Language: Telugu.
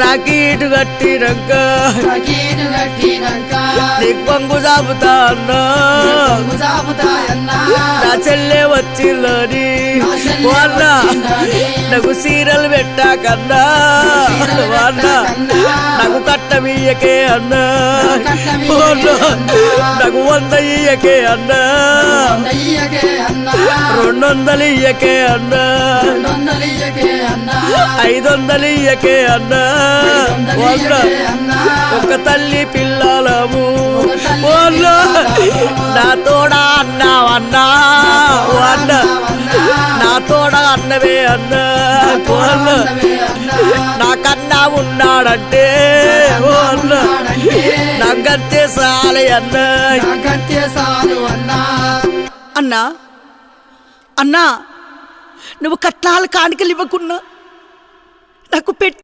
రాకీటు కట్టినాక నీకు వంగు చాపుతా అన్నా నా చెల్లె వచ్చిందని వాళ్ళ నాకు సీరలు పెట్టాకన్నా వాళ్ళ నాకు కట్టమియ్యకే అన్నా నాకు 100 ఇయ్యకే అన్నా 200 ఇయ్యకే అన్నా 500 ఇయ్యకే అన్నా వాళ్ళ ఒక తల్లి పిల్లలము వాళ్ళ నా తోడా అన్నావన్నా వాళ్ళ నా తోడా అన్నవే అన్నా వాళ్ళ నాకన్నా ఉన్నాడంటే వాళ్ళ నాకంతే సాలే అన్నా అన్నా అన్నా నువ్వు కట్నాలు కాணிకలు ఇవ్వకున్నా నాకు